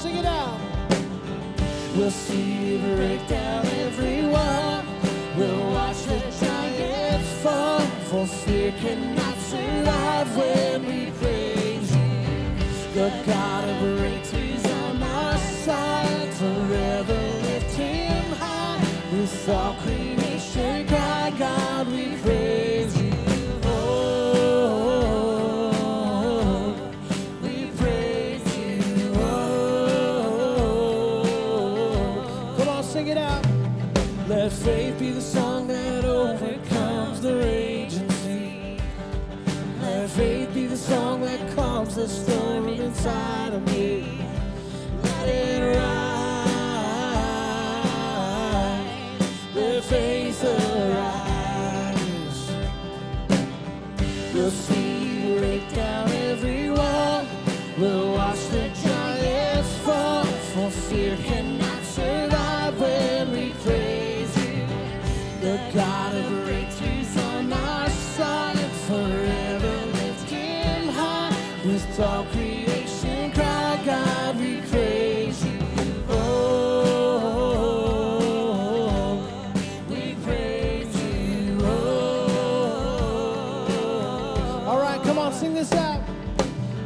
sing it out. We'll see you break down every wall. We'll watch the giants fall, for fear cannot survive when we praise you. The God of breakthroughs on our side, forever lift him high. With all creation cry, God, we praise you. We praise you. Come on, sing it out. Let faith be the song that overcomes the raging sea. Let faith be the song that calms the storm inside of me. Let it rise. Let faith arise. We'll see you break down every wall. We'll watch the giants fall, for fear cannot survive when we praise you. The God of breakthroughs on our side, forever lift him high. With all creation cry, God, we praise you. Oh, we praise you. Oh. All right, come on, sing this out.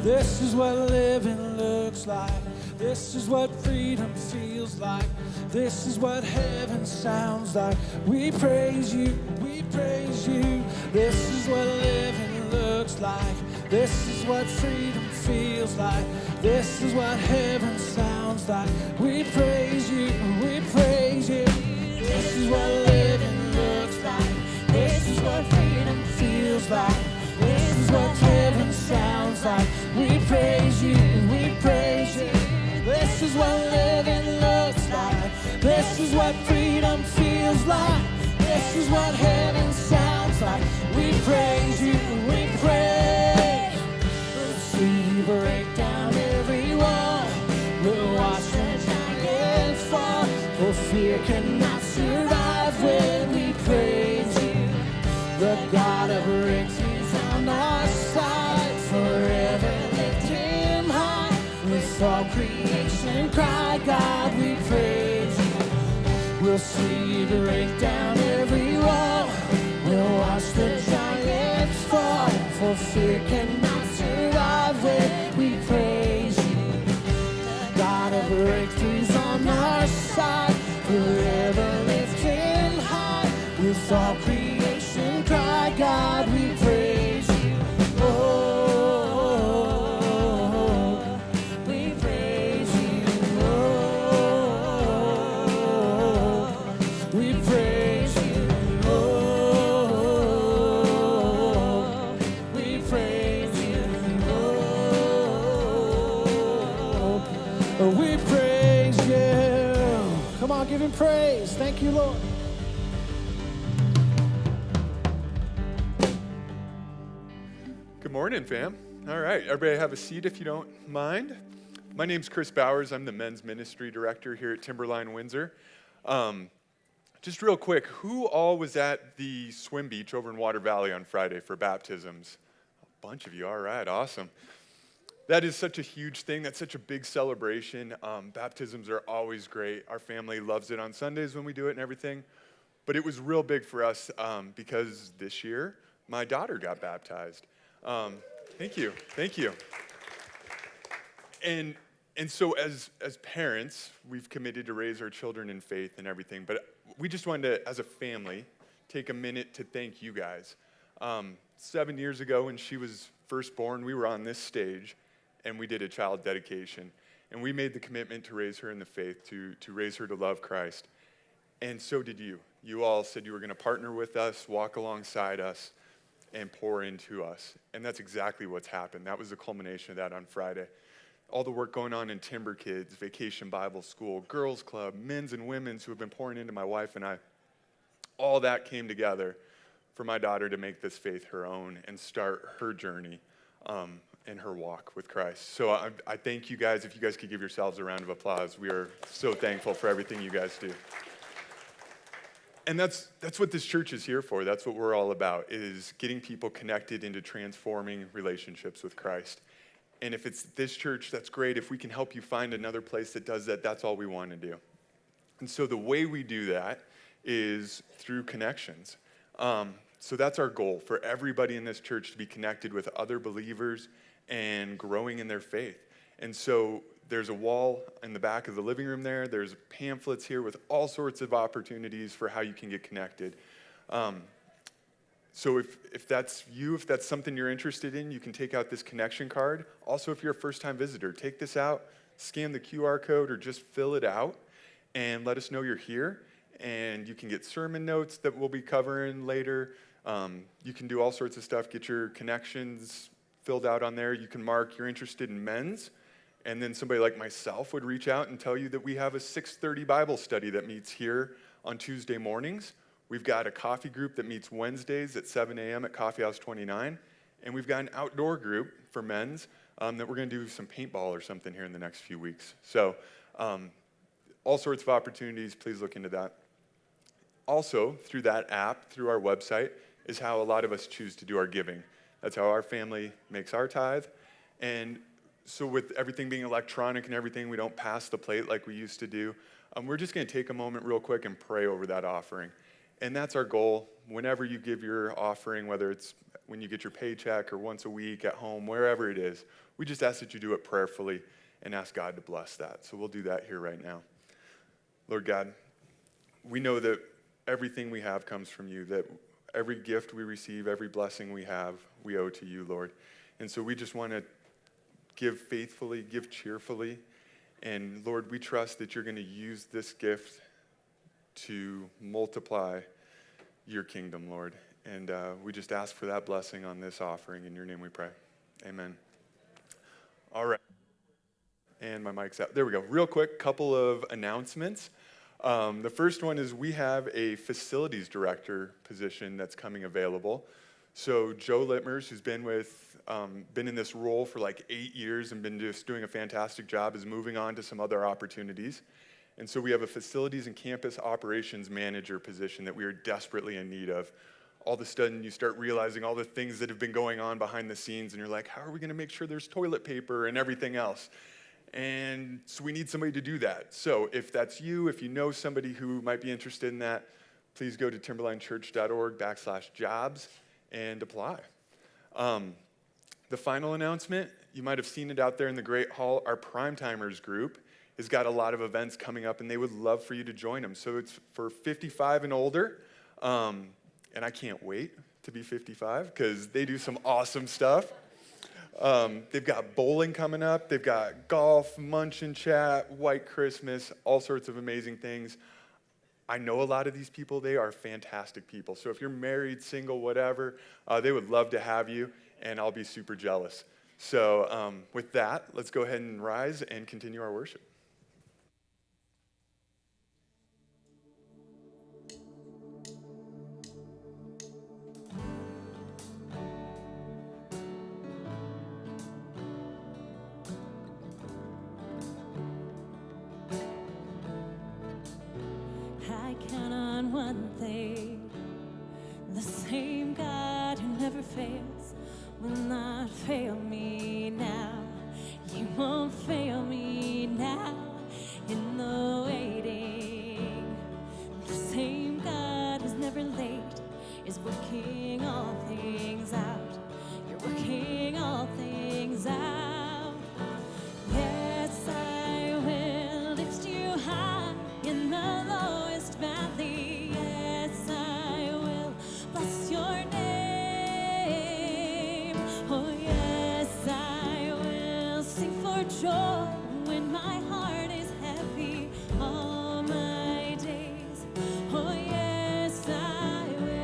This is what living looks like. This is what freedom feels like. This is what heaven sounds like. We praise you, we praise you. This is what living looks like. This is what freedom feels like. This is what heaven sounds like. We praise you, we praise you. This is what living looks like. This is what freedom feels like. This is what heaven sounds like. We praise you, we praise you. This is what living looks like. This is what freedom feels like. This is what heaven sounds like. We praise you, we praise. We'll see you break down every wall. We'll watch the giants fall, for fear cannot survive when we praise you. The God of breakthroughs on our side, forever lift him high. With all creation cry, God, we praise you. We'll see you break down every wall. We'll watch the giants fall, for fear cannot survive when we praise you. God of breakthroughs on our side, forever lift him high. With all creation cry, God, we praise you. Oh. We praise you. Come on, give him praise. Thank you, Lord. Good morning, fam. All right, everybody have a seat if you don't mind. My name's Chris Bowers. I'm the men's ministry director here at Timberline Windsor. Just real quick, who all was at the swim beach over in Water Valley on Friday for baptisms? A bunch of you. All right, awesome. That is such a huge thing. That's such a big celebration. Baptisms are always great. Our family loves it on Sundays when we do it and everything. But it was real big for us because this year, my daughter got baptized. Thank you. And so as parents, we've committed to raise our children in faith and everything. But we just wanted to, as a family, take a minute to thank you guys. 7 years ago when she was first born, we were on this stage. And we did a child dedication. And we made the commitment to raise her in the faith, to raise her to love Christ. And so did you. You all said you were going to partner with us, walk alongside us, and pour into us. And that's exactly what's happened. That was the culmination of that on Friday. All the work going on in Timber Kids, Vacation Bible School, Girls Club, men's and women's who have been pouring into my wife and I, all that came together for my daughter to make this faith her own and start her journey in her walk with Christ. So I thank you guys. If you guys could give yourselves a round of applause. We are so thankful for everything you guys do. And that's what this church is here for. That's what we're all about, is getting people connected into transforming relationships with Christ. And if it's this church, that's great. If we can help you find another place that does that, that's all we want to do. And so the way we do that is through connections. So that's our goal, for everybody in this church to be connected with other believers and growing in their faith. And so there's a wall in the back of the living room there. There's pamphlets here with all sorts of opportunities for how you can get connected. So if that's you, if that's something you're interested in, you can take out this connection card. Also, if you're a first-time visitor, take this out, scan the QR code, or just fill it out, and let us know you're here. And you can get sermon notes that we'll be covering later. You can do all sorts of stuff, get your connections filled out on there. You can mark you're interested in men's, and then somebody like myself would reach out and tell you that we have a 6:30 Bible study that meets here on Tuesday mornings. We've got a coffee group that meets Wednesdays at 7 a.m. at Coffee House 29, and we've got an outdoor group for men's that we're going to do some paintball or something here in the next few weeks. So all sorts of opportunities, please look into that. Also, through that app, through our website, is how a lot of us choose to do our giving. That's how our family makes our tithe. And so with everything being electronic and everything, we don't pass the plate like we used to do. We're just going to take a moment real quick and pray over that offering. And that's our goal. Whenever you give your offering, whether it's when you get your paycheck or once a week at home, wherever it is, we just ask that you do it prayerfully and ask God to bless that. So we'll do that here right now. Lord God, we know that everything we have comes from you, that every gift we receive, every blessing we have, we owe to you, Lord. And so we just want to give faithfully, give cheerfully. And Lord, we trust that you're going to use this gift to multiply your kingdom, Lord. And we just ask for that blessing on this offering. In your name we pray. Amen. All right. And my mic's out. There we go. Real quick, couple of announcements. The first one is we have a facilities director position that's coming available. So Joe Littmers, who's been in this role for like 8 years and been just doing a fantastic job, is moving on to some other opportunities. And so we have a facilities and campus operations manager position that we are desperately in need of. All of a sudden, you start realizing all the things that have been going on behind the scenes, and you're like, how are we going to make sure there's toilet paper and everything else? And so we need somebody to do that. So if that's you, if you know somebody who might be interested in that, please go to timberlinechurch.org/jobs and apply. The final announcement, you might have seen it out there in the Great Hall, our Primetimers group has got a lot of events coming up, and they would love for you to join them. So it's for 55 and older, and I can't wait to be 55 because they do some awesome stuff. They've got bowling coming up. They've got golf, munch and chat, white Christmas, all sorts of amazing things. I know a lot of these people. They are fantastic people. So if you're married, single, whatever, they would love to have you, and I'll be super jealous. So with that, let's go ahead and rise and continue our worship. I count on one thing, the same God who never fails will not fail me now. You won't fail me now in the waiting. The same God who's never late is working all things out. You're working all things out. Yes, I will lift you high in the lowest valley. Yes, I will bless your name. Oh, yes, I will sing for joy when my heart is heavy all my days. Oh, yes, I will.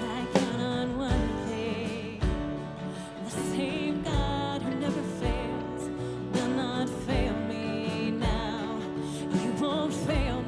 I count on one thing, the same God who never fails will not fail me now. You won't fail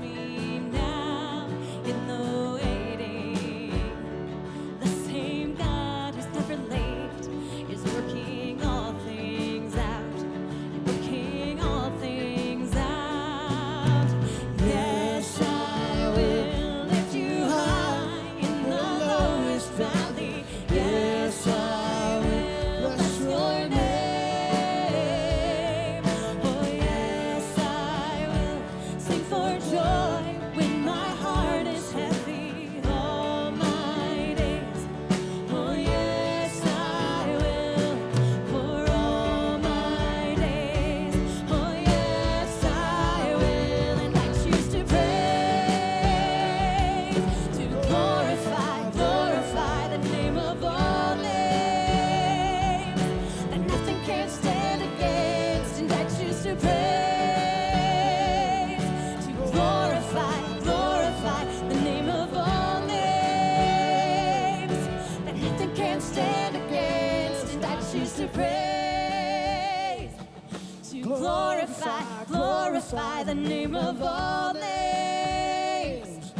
glorify the name of all names.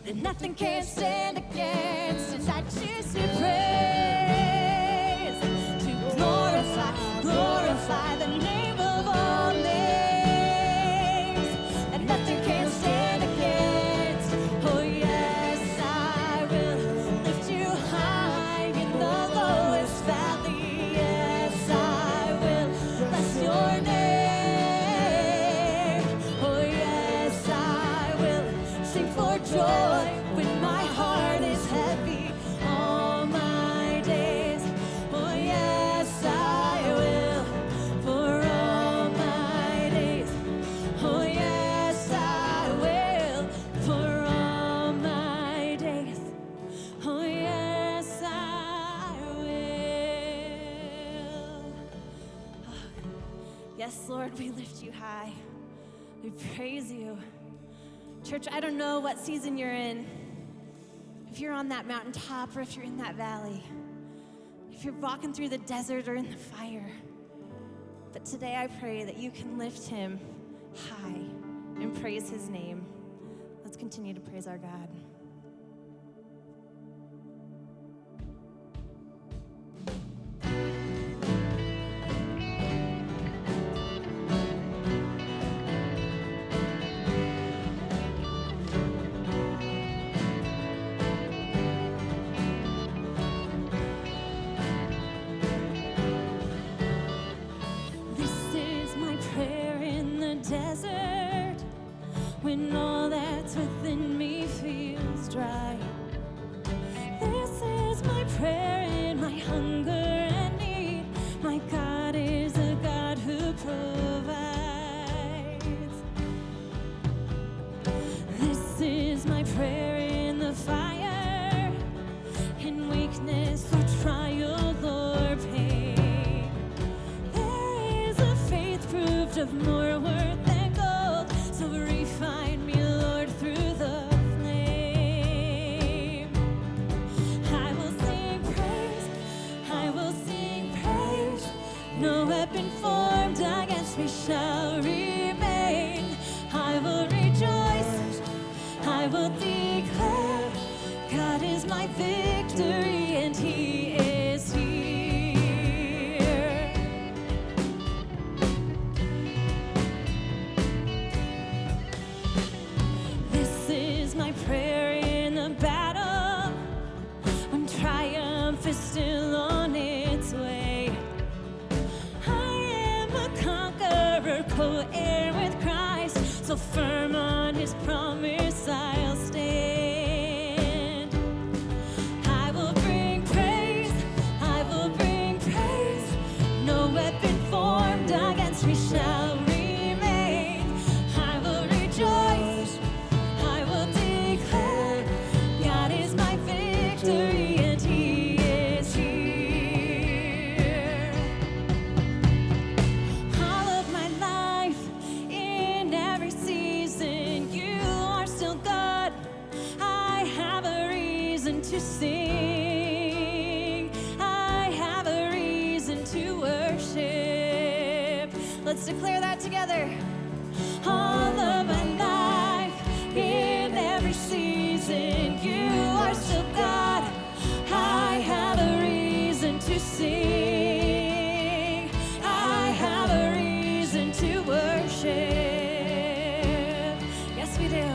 That nothing can stand against, and I choose to praise. To glorify the name of all names. That nothing can stand against. Oh yes, I will lift you high in the lowest valley. Yes, I will bless your name. Oh yes, I will sing for joy when my heart is heavy all my days. Oh yes, I will for all my days. Oh yes, I will for all my days. Oh yes, I will. Yes, Lord, we lift you high. We praise you. Church, I don't know what season you're in. If you're on that mountaintop or if you're in that valley. If you're walking through the desert or in the fire. But today I pray that you can lift him high and praise his name. Let's continue to praise our God. This is my prayer in the desert, when all that's within me feels dry. This is my prayer in my hunger and need. My God is a God who provides. This is my prayer in the fire, in weakness or trial or pain. There is a faith proved of more worth than gold, so refine me, Lord, through the flame. I will sing praise, I will sing praise. No weapon formed against me shall remain. I will rejoice, I will declare, God is my victory and he is here. This is my prayer in the battle, when triumph is still on its way. I am a conqueror, co-heir with Christ, so firm on his promise I'll stand. I will bring praise, I will bring praise. No weapon formed against me shall remain. I will rejoice, I will declare, God is my victory and he is here. All of my life, in every season, you are still God. I have a reason to sing. I have a reason to worship. Let's declare that together. All of my life, in every season, you are still God. I have a reason to sing. I have a reason to worship. Yes, we do.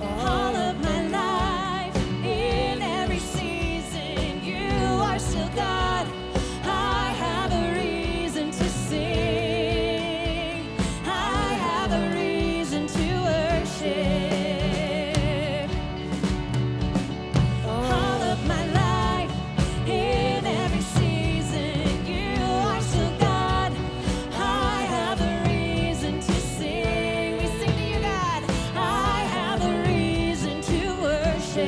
All of my life, in every season, you are still God. I have a reason to sing. I have a reason to worship. All of my life, in every season, you are still God. I have a reason to sing. We sing to you, God. I have a reason to worship.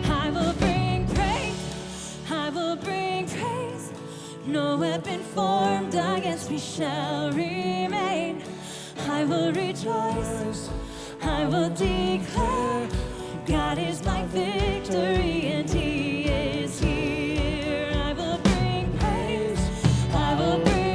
I will bring praise, I will bring praise. No weapon formed against me shall remain. I will rejoice, I will declare, God is my victory and he is here. I will bring praise, I will bring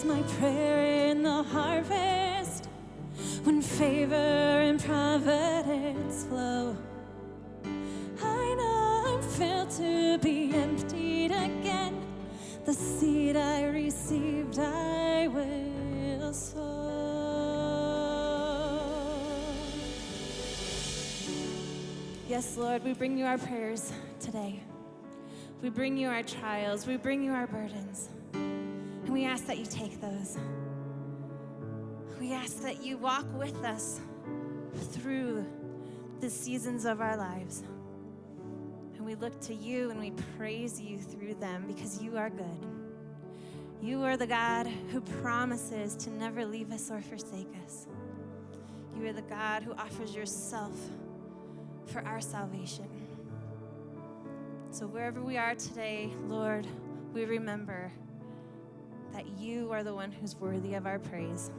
my prayer in the harvest, when favor and providence flow. I know I'm filled to be emptied again. The seed I received, I will sow. Yes, Lord, we bring you our prayers today. We bring you our trials. We bring you our burdens. And we ask that you take those. We ask that you walk with us through the seasons of our lives. And we look to you and we praise you through them because you are good. You are the God who promises to never leave us or forsake us. You are the God who offers yourself for our salvation. So wherever we are today, Lord, we remember that you are the one who's worthy of our praise.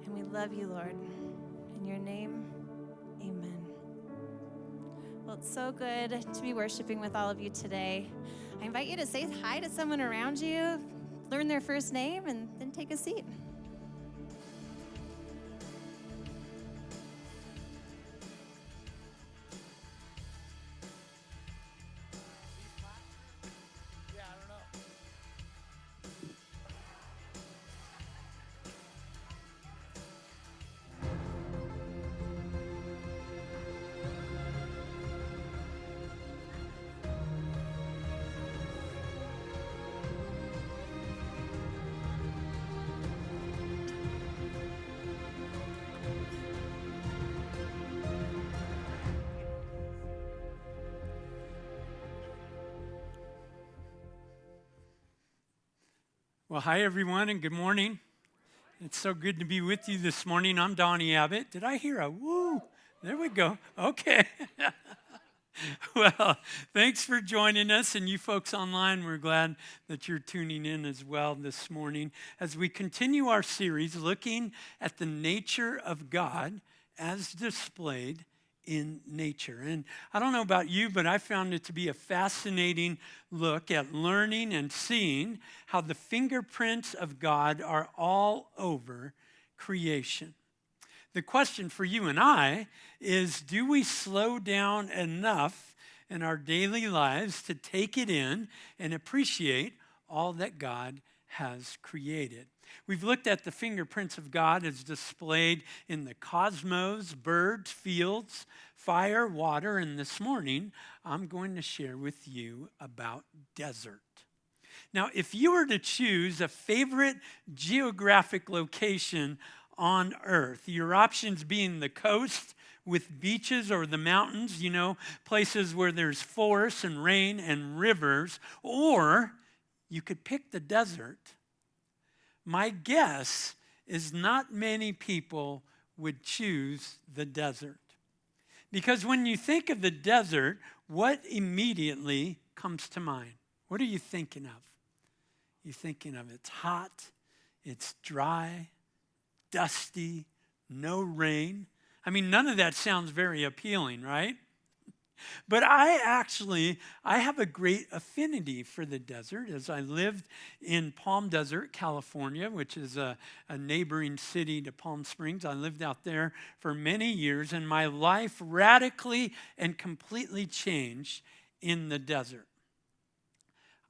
And we love you, Lord. In your name, amen. Well, it's so good to be worshiping with all of you today. I invite you to say hi to someone around you, learn their first name, and then take a seat. Well, hi, everyone, and good morning. It's so good to be with you this morning. I'm Donnie Abbott. Did I hear a woo? There we go. Okay. Well, thanks for joining us, and you folks online, we're glad that you're tuning in as well this morning as we continue our series looking at the nature of God as displayed in nature. And I don't know about you, but I found it to be a fascinating look at learning and seeing how the fingerprints of God are all over creation. The question for you and I is, do we slow down enough in our daily lives to take it in and appreciate all that God has created? We've looked at the fingerprints of God as displayed in the cosmos, birds, fields, fire, water, and this morning I'm going to share with you about desert. Now, if you were to choose a favorite geographic location on earth, your options being the coast with beaches or the mountains, places where there's forests and rain and rivers, or you could pick the desert. My guess is not many people would choose the desert. Because when you think of the desert, what immediately comes to mind? What are you thinking of? You're thinking of it's hot, it's dry, dusty, no rain. I mean, none of that sounds very appealing, right? But I have a great affinity for the desert as I lived in Palm Desert, California, which is a neighboring city to Palm Springs. I lived out there for many years, and my life radically and completely changed in the desert.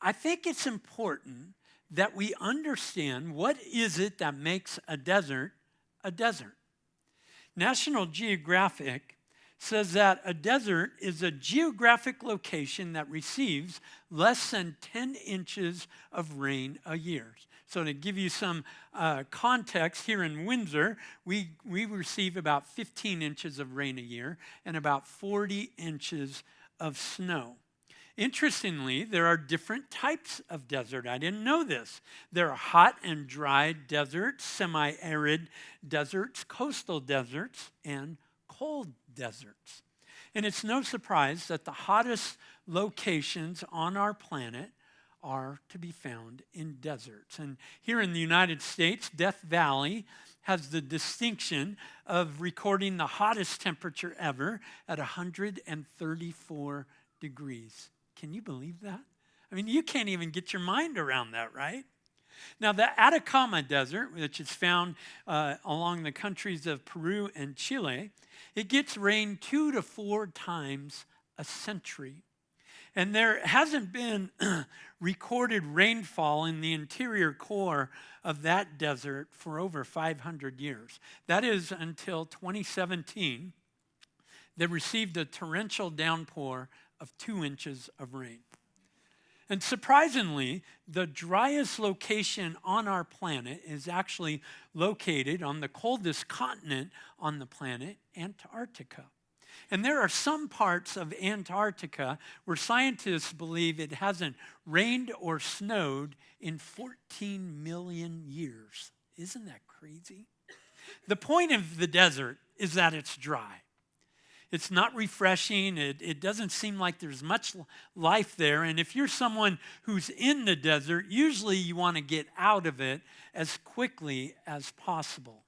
I think it's important that we understand what is it that makes a desert a desert. National Geographic says that a desert is a geographic location that receives less than 10 inches of rain a year. So to give you some context, here in Windsor, we receive about 15 inches of rain a year and about 40 inches of snow. Interestingly, there are different types of desert. I didn't know this. There are hot and dry deserts, semi-arid deserts, coastal deserts, and cold deserts. And it's no surprise that the hottest locations on our planet are to be found in deserts. And here in the United States, Death Valley has the distinction of recording the hottest temperature ever at 134 degrees. Can you believe that? I mean, you can't even get your mind around that, right? Now, the Atacama Desert, which is found along the countries of Peru and Chile, it gets rain 2 to 4 times a century. And there hasn't been recorded rainfall in the interior core of that desert for over 500 years. That is until 2017, they received a torrential downpour of 2 inches of rain. And surprisingly, the driest location on our planet is actually located on the coldest continent on the planet, Antarctica. And there are some parts of Antarctica where scientists believe it hasn't rained or snowed in 14 million years. Isn't that crazy? The point of the desert is that it's dry. It's not refreshing. It doesn't seem like there's much life there. And if you're someone who's in the desert, usually you want to get out of it as quickly as possible.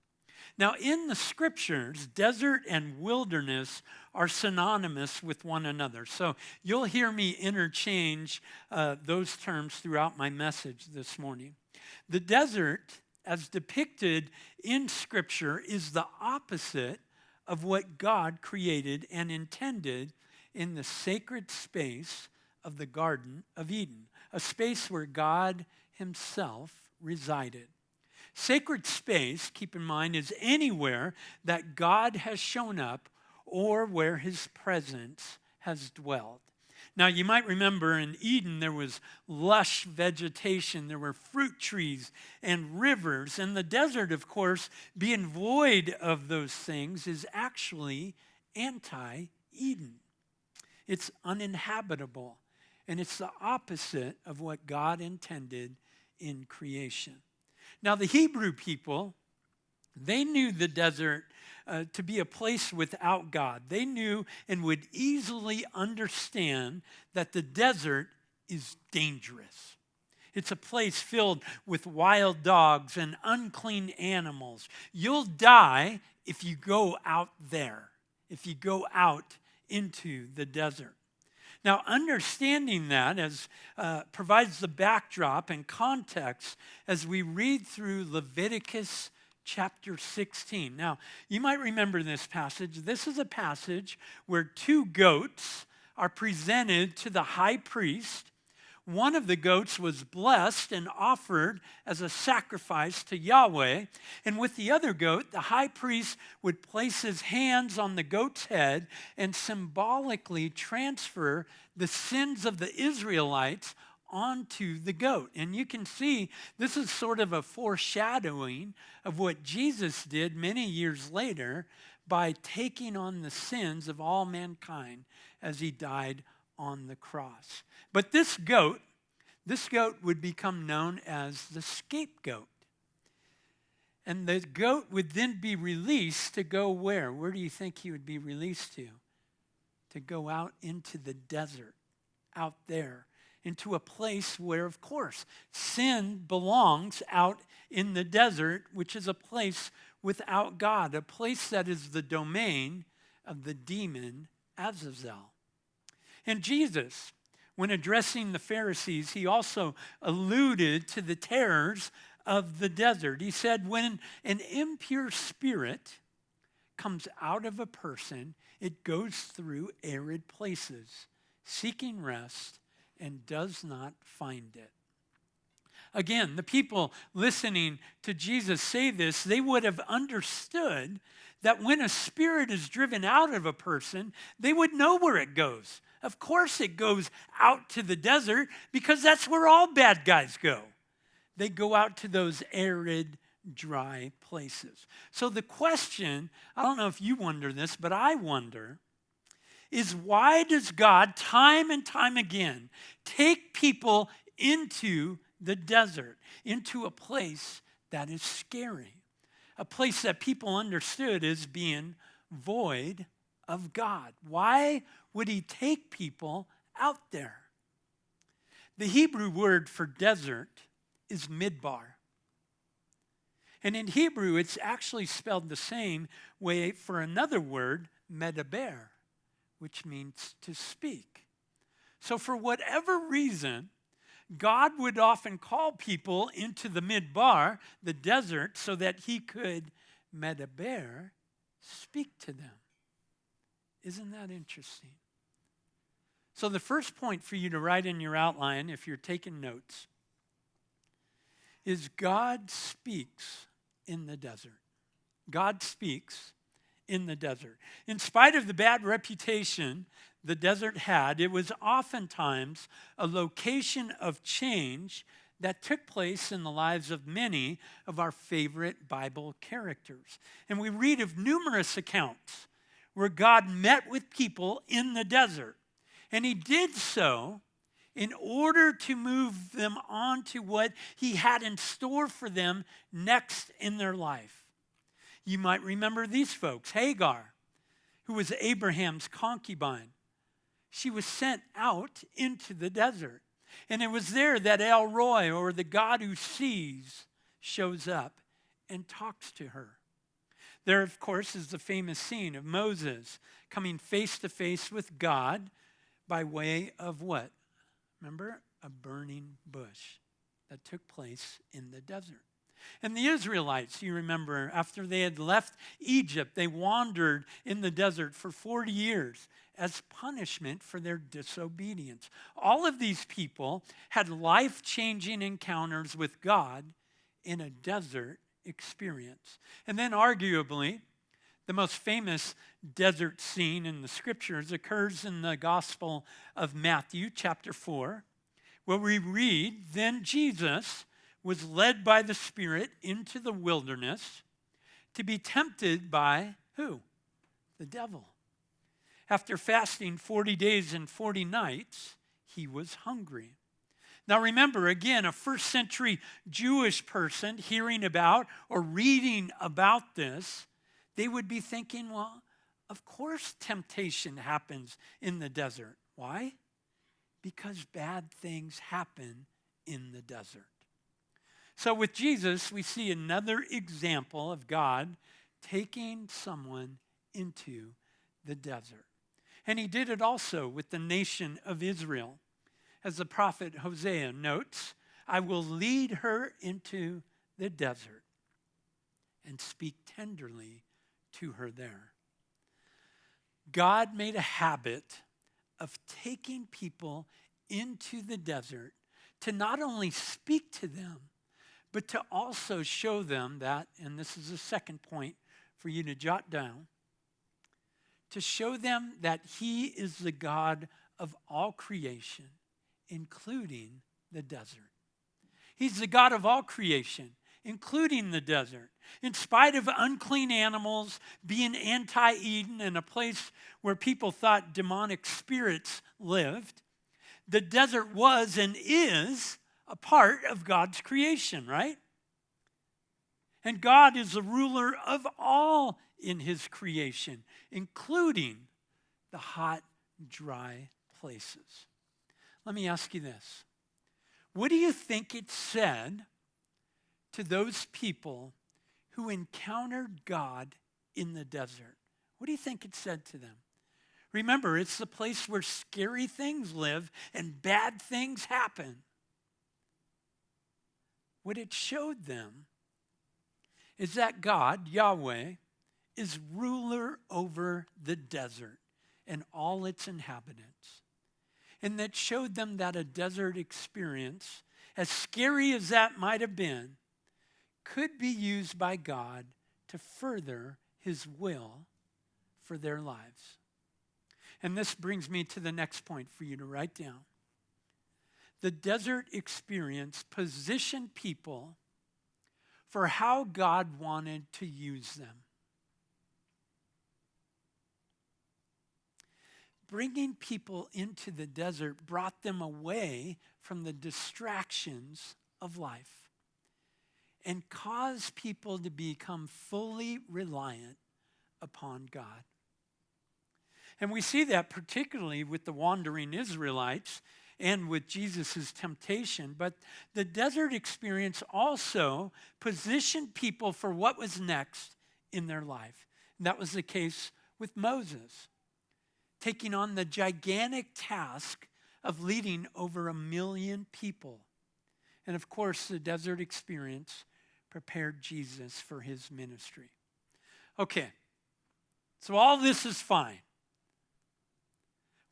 Now, in the scriptures, desert and wilderness are synonymous with one another. So you'll hear me interchange those terms throughout my message this morning. The desert, as depicted in Scripture, is the opposite of what God created and intended in the sacred space of the Garden of Eden, a space where God himself resided. Sacred space, keep in mind, is anywhere that God has shown up or where his presence has dwelled. Now, you might remember in Eden there was lush vegetation, there were fruit trees and rivers, and the desert, of course, being void of those things is actually anti-Eden. It's uninhabitable, and it's the opposite of what God intended in creation. Now, the Hebrew people, they knew the desert to be a place without God. They knew and would easily understand that the desert is dangerous. It's a place filled with wild dogs and unclean animals. You'll die if you go out there, if you go out into the desert. Now, understanding that provides the backdrop and context as we read through Leviticus chapter 16. Now, you might remember this passage. This is a passage where 2 goats are presented to the high priest. One of the goats was blessed and offered as a sacrifice to Yahweh. And with the other goat, the high priest would place his hands on the goat's head and symbolically transfer the sins of the Israelites onto the goat. And you can see this is sort of a foreshadowing of what Jesus did many years later by taking on the sins of all mankind as he died on the cross. But this goat would become known as the scapegoat. And the goat would then be released to go where? Where do you think he would be released to? To go out into the desert, out there, into a place where, of course, sin belongs out in the desert, which is a place without God, a place that is the domain of the demon Azazel. And Jesus, when addressing the Pharisees, he also alluded to the terrors of the desert. He said, when an impure spirit comes out of a person, it goes through arid places, seeking rest, and does not find it. Again, the people listening to Jesus say this, they would have understood that when a spirit is driven out of a person, they would know where it goes. Of course it goes out to the desert because that's where all bad guys go. They go out to those arid, dry places. So the question, I don't know if you wonder this, but I wonder, is why does God time and time again take people into the desert, into a place that is scary, a place that people understood as being void of God? Why would he take people out there? The Hebrew word for desert is midbar. And in Hebrew, it's actually spelled the same way for another word, medaber, which means to speak. So for whatever reason, God would often call people into the midbar, the desert, so that he could, medaber, speak to them. Isn't that interesting? So the first point for you to write in your outline, if you're taking notes, is God speaks in the desert. God speaks in the desert. In spite of the bad reputation the desert had, it was oftentimes a location of change that took place in the lives of many of our favorite Bible characters. And we read of numerous accounts where God met with people in the desert. And he did so in order to move them on to what he had in store for them next in their life. You might remember these folks. Hagar, who was Abraham's concubine. She was sent out into the desert. And it was there that El Roi, or the God who sees, shows up and talks to her. There, of course, is the famous scene of Moses coming face to face with God by way of what? Remember? A burning bush that took place in the desert. And the Israelites, you remember, after they had left Egypt, they wandered in the desert for 40 years as punishment for their disobedience. All of these people had life-changing encounters with God in a desert experience. And then arguably, the most famous desert scene in the scriptures occurs in the Gospel of Matthew, chapter 4, where we read, "Then Jesus was led by the Spirit into the wilderness to be tempted by" who? The devil. After fasting 40 days and 40 nights, he was hungry. Now remember, again, a first century Jewish person hearing about or reading about this, they would be thinking, well, of course temptation happens in the desert. Why? Because bad things happen in the desert. So with Jesus, we see another example of God taking someone into the desert. And he did it also with the nation of Israel. As the prophet Hosea notes, "I will lead her into the desert and speak tenderly to her there." God made a habit of taking people into the desert to not only speak to them, but to also show them that, and this is the second point for you to jot down, to show them that he is the God of all creation, including the desert. He's the God of all creation, including the desert. In spite of unclean animals being anti-Eden and a place where people thought demonic spirits lived, the desert was and is a part of God's creation, right? And God is the ruler of all in his creation, including the hot, dry places. Let me ask you this. What do you think it said to those people who encountered God in the desert? What do you think it said to them? Remember, it's the place where scary things live and bad things happen. What it showed them is that God, Yahweh, is ruler over the desert and all its inhabitants. And that showed them that a desert experience, as scary as that might have been, could be used by God to further his will for their lives. And this brings me to the next point for you to write down. The desert experience positioned people for how God wanted to use them. Bringing people into the desert brought them away from the distractions of life and caused people to become fully reliant upon God. And we see that particularly with the wandering Israelites and with Jesus' temptation. But the desert experience also positioned people for what was next in their life. And that was the case with Moses, taking on the gigantic task of leading over 1 million people. And of course, the desert experience prepared Jesus for his ministry. Okay, so all this is fine.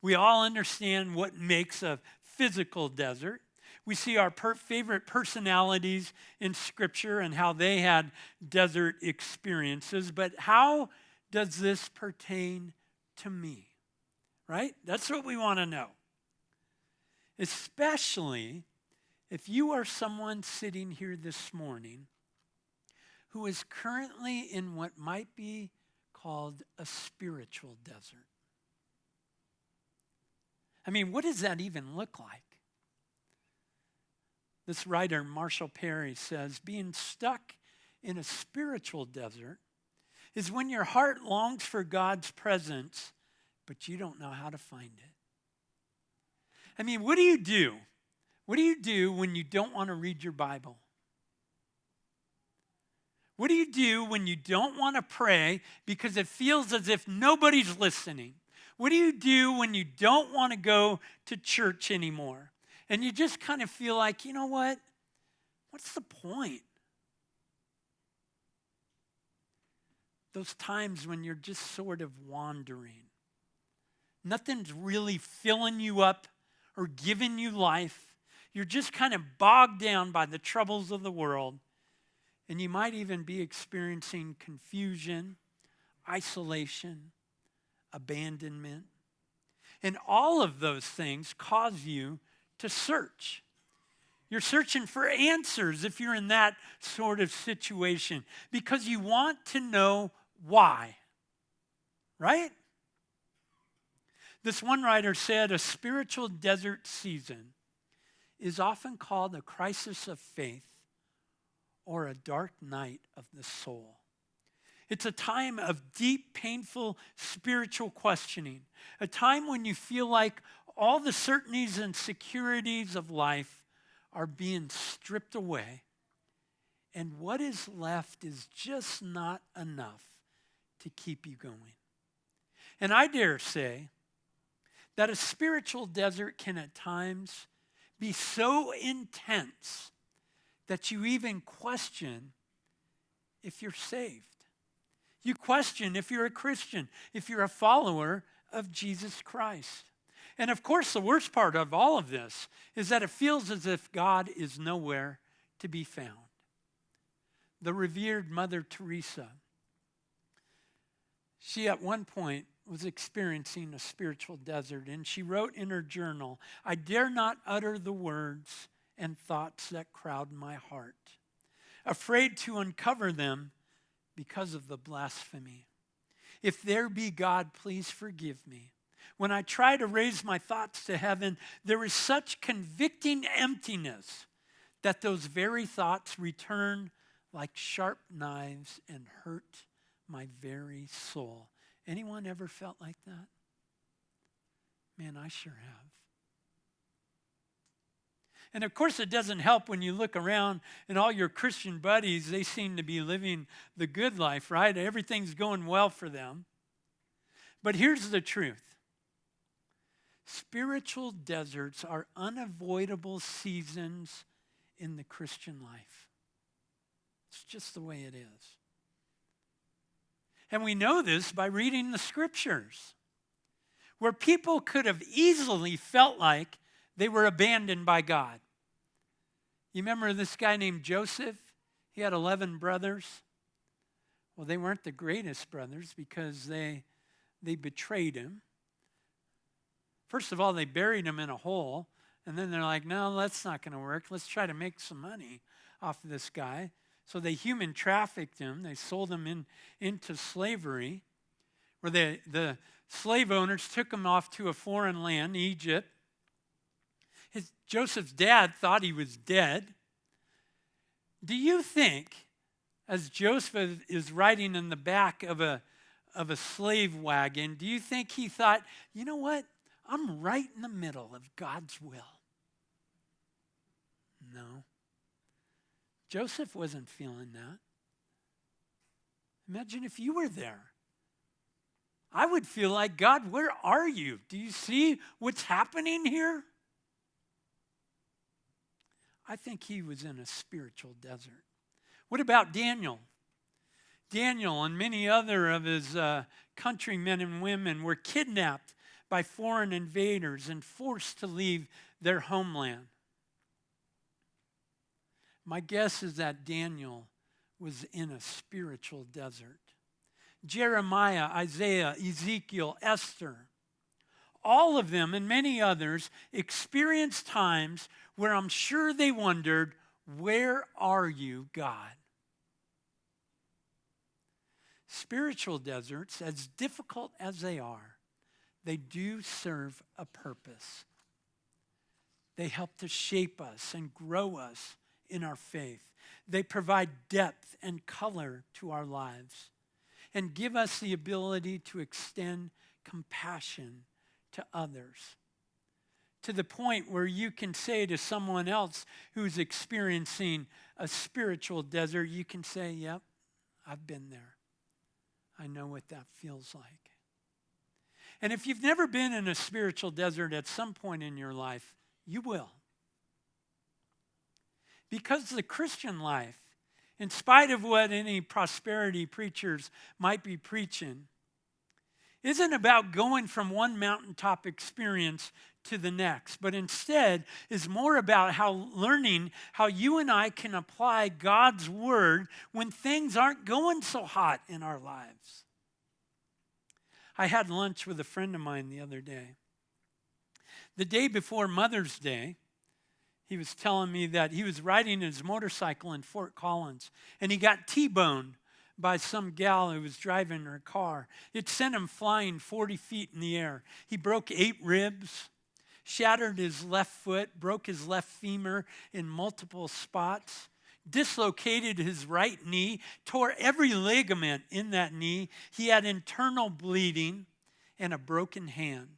We all understand what makes a physical desert. We see our favorite personalities in Scripture and how they had desert experiences. But how does this pertain to me? Right? That's what we want to know. Especially if you are someone sitting here this morning who is currently in what might be called a spiritual desert. I mean, what does that even look like? This writer, Marshall Perry, says, being stuck in a spiritual desert is when your heart longs for God's presence, but you don't know how to find it. I mean, what do you do? What do you do when you don't want to read your Bible? What do you do when you don't want to pray because it feels as if nobody's listening? What do you do when you don't want to go to church anymore? And you just kind of feel like, you know what? What's the point? Those times when you're just sort of wandering. Nothing's really filling you up or giving you life. You're just kind of bogged down by the troubles of the world. And you might even be experiencing confusion, isolation, abandonment. And all of those things cause you to search. You're searching for answers if you're in that sort of situation because you want to know why. Right? This one writer said a spiritual desert season is often called a crisis of faith or a dark night of the soul. It's a time of deep, painful spiritual questioning, a time when you feel like all the certainties and securities of life are being stripped away, and what is left is just not enough to keep you going. And I dare say that a spiritual desert can at times be so intense that you even question if you're saved. You question if you're a Christian, if you're a follower of Jesus Christ. And of course, the worst part of all of this is that it feels as if God is nowhere to be found. The revered Mother Teresa, she at one point was experiencing a spiritual desert, and she wrote in her journal, I dare not utter the words and thoughts that crowd my heart, afraid to uncover them because of the blasphemy. If there be God, please forgive me. When I try to raise my thoughts to heaven, there is such convicting emptiness that those very thoughts return like sharp knives and hurt my very soul. Anyone ever felt like that? Man, I sure have. And of course, it doesn't help when you look around and all your Christian buddies, they seem to be living the good life, right? Everything's going well for them. But here's the truth. Spiritual deserts are unavoidable seasons in the Christian life. It's just the way it is. And we know this by reading the Scriptures, where people could have easily felt like they were abandoned by God. You remember this guy named Joseph? He had 11 brothers. Well, they weren't the greatest brothers because they betrayed him. First of all, they buried him in a hole, and then they're like, no, that's not going to work. Let's try to make some money off of this guy. So they human trafficked him. They sold him into slavery, where the slave owners took him off to a foreign land, Egypt. Joseph's dad thought he was dead. Do you think, as Joseph is riding in the back of a slave wagon, do you think he thought, you know what? I'm right in the middle of God's will. No. Joseph wasn't feeling that. Imagine if you were there. I would feel like, God, where are you? Do you see what's happening here? I think he was in a spiritual desert. What about Daniel? Daniel and many other of his countrymen and women were kidnapped by foreign invaders and forced to leave their homeland. My guess is that Daniel was in a spiritual desert. Jeremiah, Isaiah, Ezekiel, Esther, all of them and many others experienced times where I'm sure they wondered, where are you, God? Spiritual deserts, as difficult as they are, they do serve a purpose. They help to shape us and grow us in our faith. They provide depth and color to our lives and give us the ability to extend compassion to others, to the point where you can say to someone else who's experiencing a spiritual desert, you can say, yep, I've been there. I know what that feels like. And if you've never been in a spiritual desert at some point in your life, you will. Because the Christian life, in spite of what any prosperity preachers might be preaching, isn't about going from one mountaintop experience to the next, but instead is more about learning how you and I can apply God's word when things aren't going so hot in our lives. I had lunch with a friend of mine the other day. The day before Mother's Day, he was telling me that he was riding his motorcycle in Fort Collins, and he got T-boned by some gal who was driving her car. It sent him flying 40 feet in the air. He broke 8 ribs, shattered his left foot, broke his left femur in multiple spots, dislocated his right knee, tore every ligament in that knee. He had internal bleeding and a broken hand.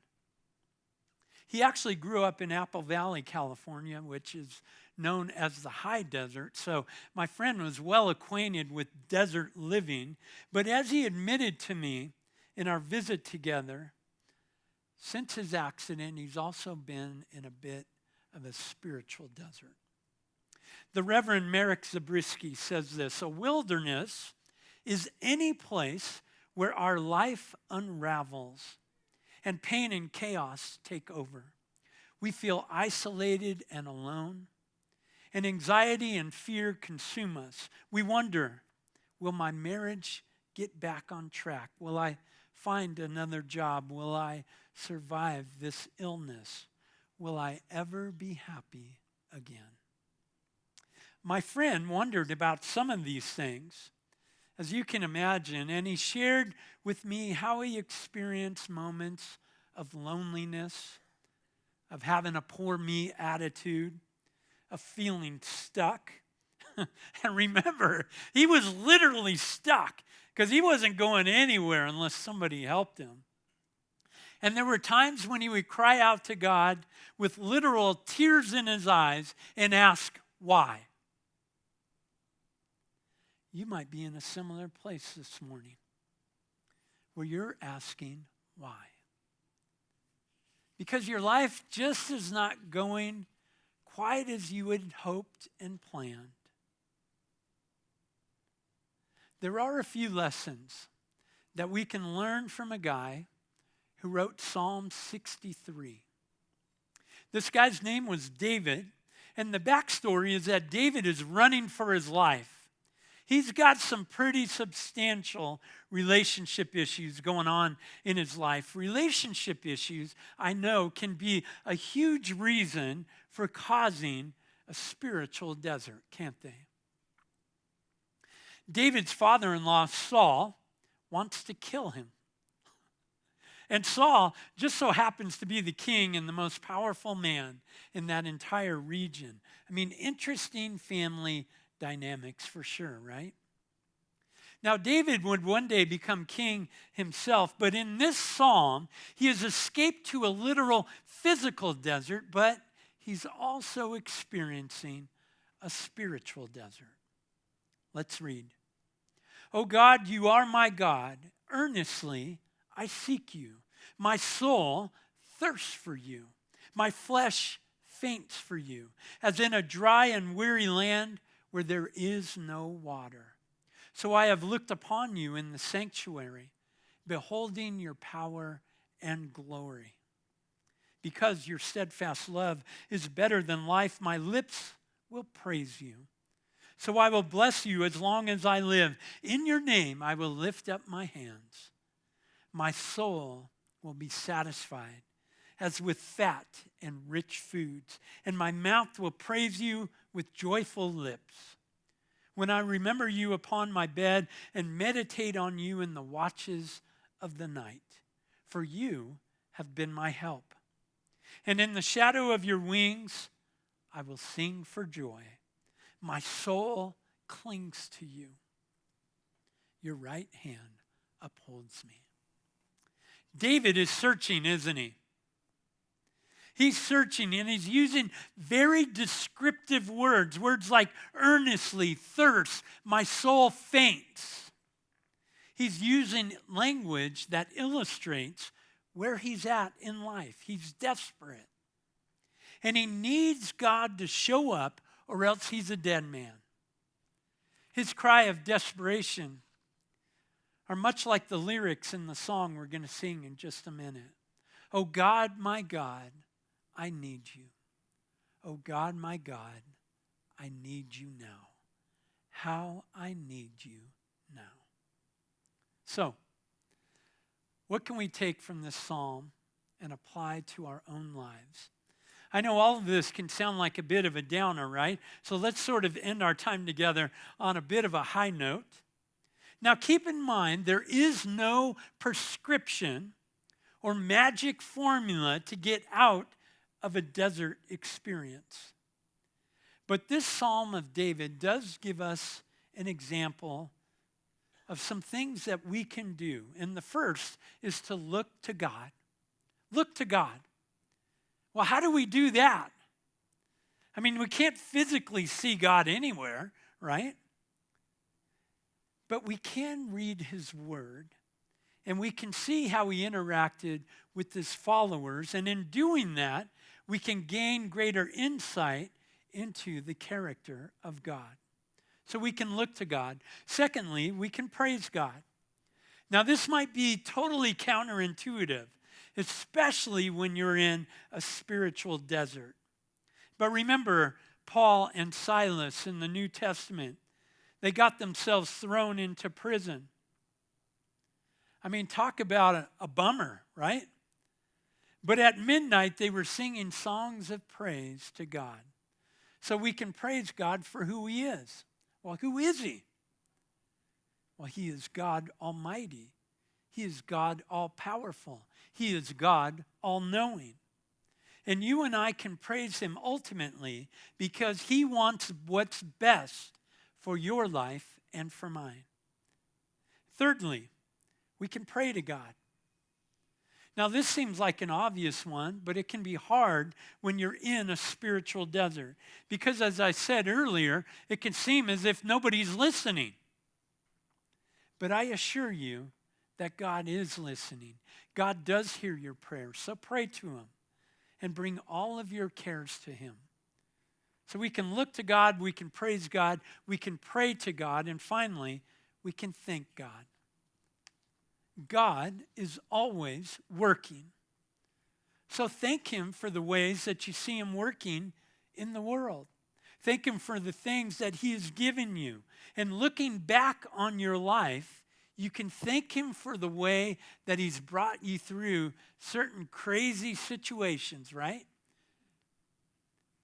He actually grew up in Apple Valley, California, which is known as the high desert. So my friend was well acquainted with desert living. But as he admitted to me in our visit together, since his accident, he's also been in a bit of a spiritual desert. The Reverend Merrick Zabriskie says this: a wilderness is any place where our life unravels and pain and chaos take over. We feel isolated and alone, and anxiety and fear consume us. We wonder, will my marriage get back on track? Will I find another job? Will I survive this illness? Will I ever be happy again? My friend wondered about some of these things, as you can imagine, and he shared with me how he experienced moments of loneliness, of having a poor me attitude, of feeling stuck. And remember, he was literally stuck because he wasn't going anywhere unless somebody helped him. And there were times when he would cry out to God with literal tears in his eyes and ask, why? You might be in a similar place this morning where you're asking why. Because your life just is not going quite as you had hoped and planned. There are a few lessons that we can learn from a guy who wrote Psalm 63. This guy's name was David, and the backstory is that David is running for his life. He's got some pretty substantial relationship issues going on in his life. Relationship issues, I know, can be a huge reason for causing a spiritual desert, can't they? David's father-in-law, Saul, wants to kill him. And Saul just so happens to be the king and the most powerful man in that entire region. I mean, interesting family dynamics for sure, right? Now, David would one day become king himself, but in this psalm, he has escaped to a literal physical desert, but he's also experiencing a spiritual desert. Let's read. O God, you are my God. Earnestly I seek you. My soul thirsts for you. My flesh faints for you, as in a dry and weary land where there is no water. So I have looked upon you in the sanctuary, beholding your power and glory. Because your steadfast love is better than life, my lips will praise you. So I will bless you as long as I live. In your name I will lift up my hands. My soul will be satisfied as with fat and rich foods, and my mouth will praise you with joyful lips. When I remember you upon my bed and meditate on you in the watches of the night, for you have been my help. And in the shadow of your wings, I will sing for joy. My soul clings to you. Your right hand upholds me. David is searching, isn't he? He's searching, and he's using very descriptive words like earnestly, thirst, my soul faints. He's using language that illustrates where he's at in life. He's desperate. And he needs God to show up, or else he's a dead man. His cry of desperation are much like the lyrics in the song we're going to sing in just a minute. Oh God, my God, I need you. Oh God, my God, I need you now. How I need you now. So, what can we take from this psalm and apply to our own lives? I know all of this can sound like a bit of a downer, right? So let's sort of end our time together on a bit of a high note. Now keep in mind, there is no prescription or magic formula to get out of a desert experience. But this Psalm of David does give us an example of some things that we can do. And the first is to look to God. Look to God. Well, how do we do that? I mean, we can't physically see God anywhere, right? But we can read his word, and we can see how he interacted with his followers. And in doing that, we can gain greater insight into the character of God. So we can look to God. Secondly, we can praise God. Now, this might be totally counterintuitive, especially when you're in a spiritual desert. But remember Paul and Silas in the New Testament. They got themselves thrown into prison. I mean, talk about a bummer, right? But at midnight, they were singing songs of praise to God. So we can praise God for who he is. Well, who is he? Well, he is God Almighty. He is God all-powerful. He is God all-knowing. And you and I can praise him ultimately because he wants what's best for your life and for mine. Thirdly, we can pray to God. Now, this seems like an obvious one, but it can be hard when you're in a spiritual desert. Because as I said earlier, it can seem as if nobody's listening. But I assure you that God is listening. God does hear your prayers, so pray to him and bring all of your cares to him. So we can look to God, we can praise God, we can pray to God, and finally, we can thank God. God is always working. So thank him for the ways that you see him working in the world. Thank him for the things that he has given you. And looking back on your life, you can thank him for the way that he's brought you through certain crazy situations, right?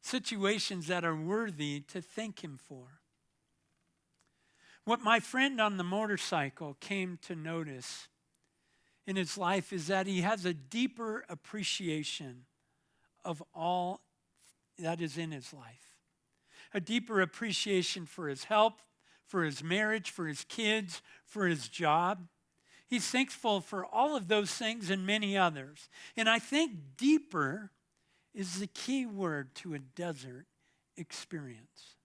Situations that are worthy to thank him for. What my friend on the motorcycle came to notice in his life is that he has a deeper appreciation of all that is in his life. A deeper appreciation for his help, for his marriage, for his kids, for his job. He's thankful for all of those things and many others. And I think deeper is the key word to a desert experience.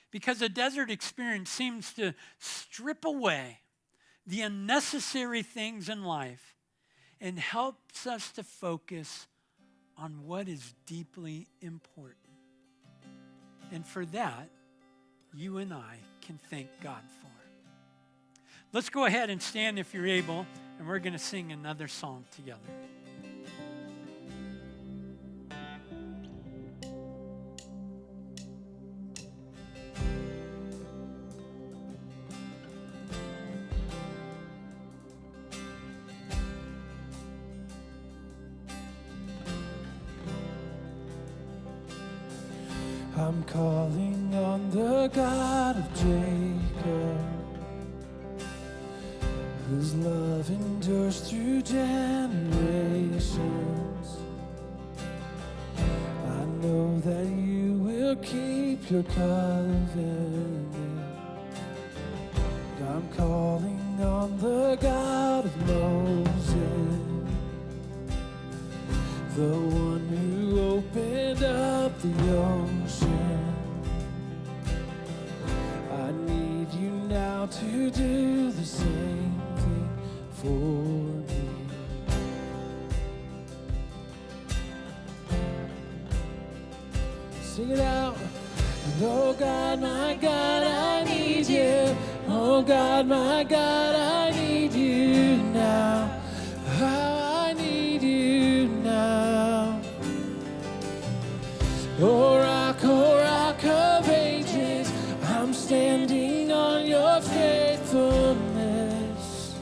Because a desert experience seems to strip away the unnecessary things in life and helps us to focus on what is deeply important. And for that, you and I can thank God for. Let's go ahead and stand if you're able, and we're going to sing another song together. I'm calling on the God of Jacob, whose love endures through generations. I know that you will keep your covenant. I'm calling on the God of Moses, the one who opened up the ocean. I need you now to do the same thing for me. Sing it out. And oh God, my God, I need you. Oh God, my God, I need you now. How I need you now. Oh rock of ages, I'm standing on your faithfulness,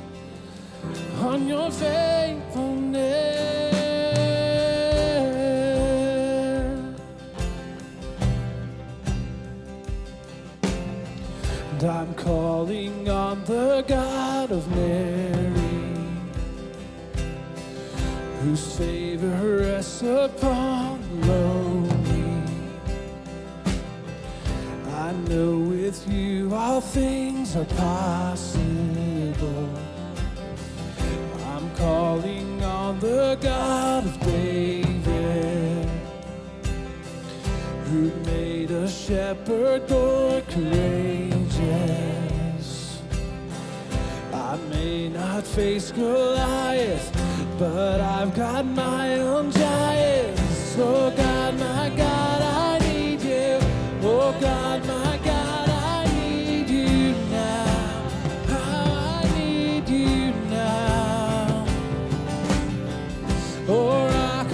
on your faithfulness. And I'm calling on the God of Mary, whose favor rests upon the lowly. I know with you all things are possible. I'm calling on the God of David, who made a shepherd boy courageous. I may not face Goliath, but I've got my own giants. Oh God, my God, I need you. Oh God, my God, I need you now. How I need you now. Oh rock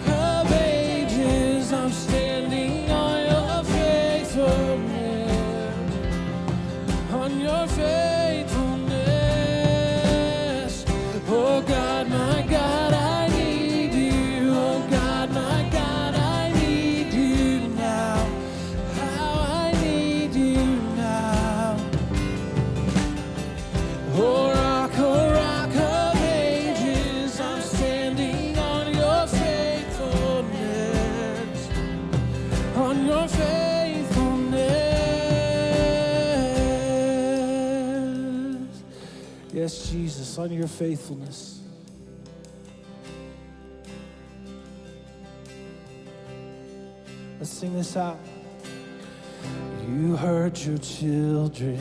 of ages, I'm standing on your faithfulness, on your faithfulness. Oh God, my God, I need you. Oh God, my God, I need you now. How I need you now. Oh rock of ages, I'm standing on your faithfulness, on your faithfulness. Yes, Jesus, on your faithfulness. Let's sing this out. You heard your children,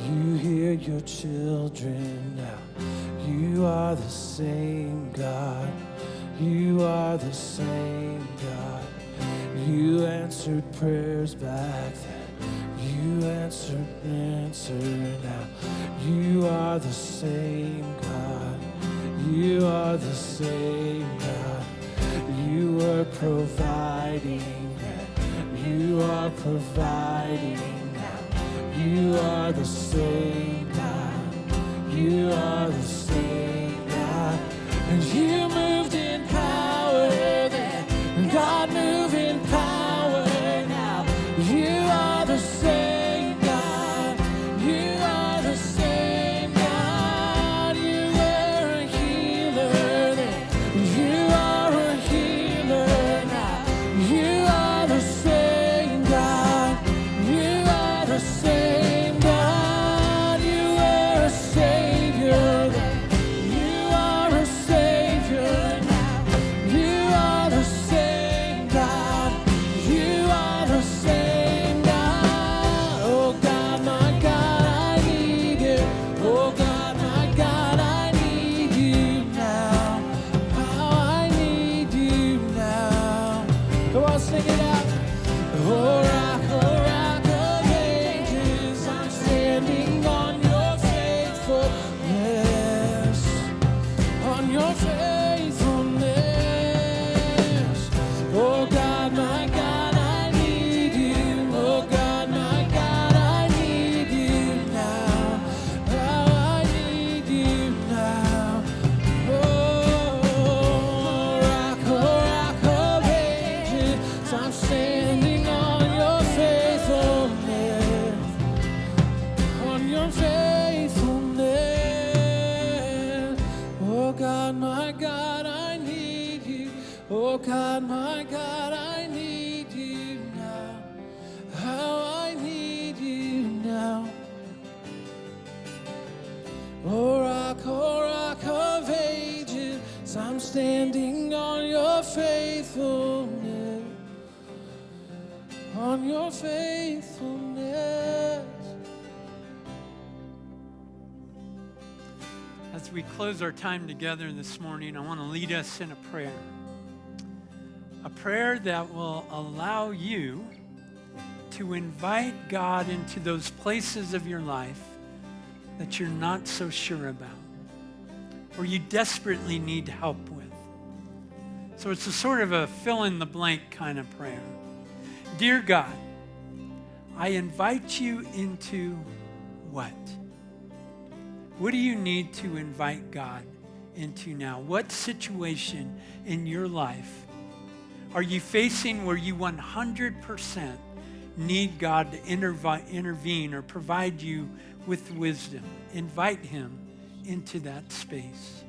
you hear your children now. You are the same God, you are the same God. You answered prayers back then, you answer now. You are the same God, you are the same God. You are providing, you are providing now. You are the same God, you are the same God. And you moved in power then, and God move in power now. You are the same God, you are the same God. You were a healer then, you are a healer now. You are the same God, you are the same God. You were a Savior then, you are a Savior now. You are the same God, you are the same God. standing on your faithfulness, on your faithfulness. As we close our time together this morning, I want to lead us in a prayer that will allow you to invite God into those places of your life that you're not so sure about, or you desperately need help with. So it's a sort of a fill-in-the-blank kind of prayer. Dear God, I invite you into what? What do you need to invite God into now? What situation in your life are you facing where you 100% need God to intervene or provide you with wisdom? Invite him into that space.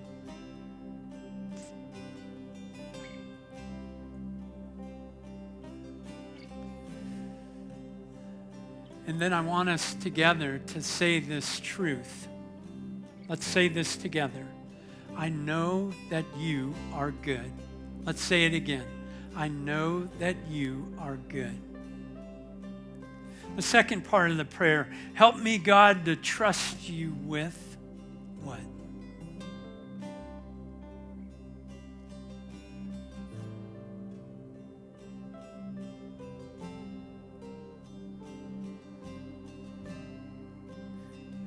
And then I want us together to say this truth. Let's say this together. I know that you are good. Let's say it again. I know that you are good. The second part of the prayer, help me, God, to trust you with what?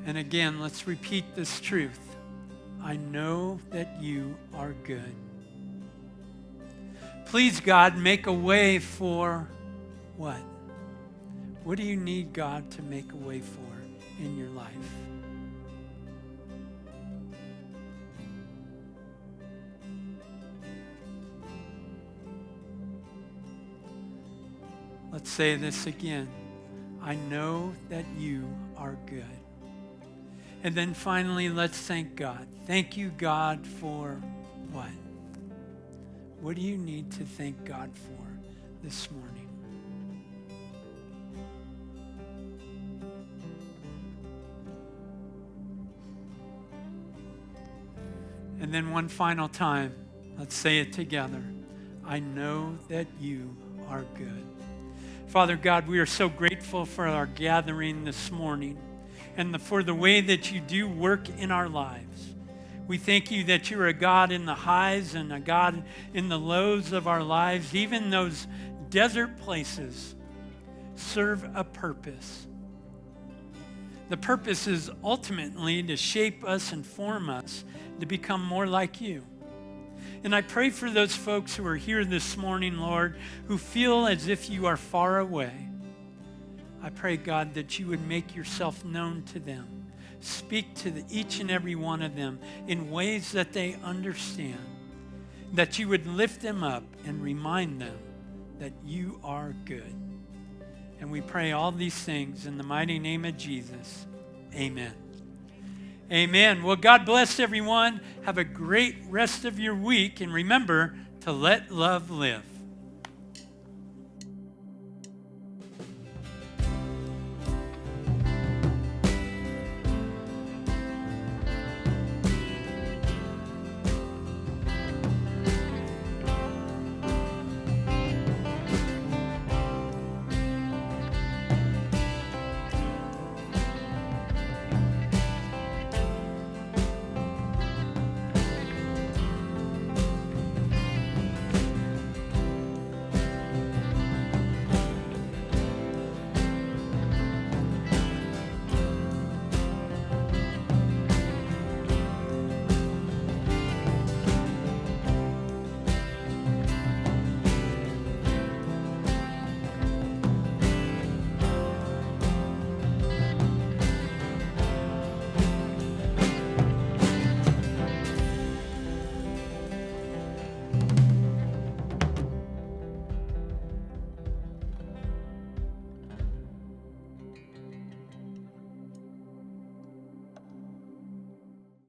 And again, let's repeat this truth. I know that you are good. Please, God, make a way for what? What do you need God to make a way for in your life? Let's say this again. I know that you are good. And then finally, let's thank God. Thank you, God, for what? What do you need to thank God for this morning? And then one final time, let's say it together. I know that you are good. Father God, we are so grateful for our gathering this morning and for the way that you do work in our lives. We thank you that you're a God in the highs and a God in the lows of our lives. Even those desert places serve a purpose. The purpose is ultimately to shape us and form us to become more like you. And I pray for those folks who are here this morning, Lord, who feel as if you are far away. I pray, God, that you would make yourself known to them. Speak to each and every one of them in ways that they understand. That you would lift them up and remind them that you are good. And we pray all these things in the mighty name of Jesus. Amen. Amen. Well, God bless everyone. Have a great rest of your week. And remember to let love live.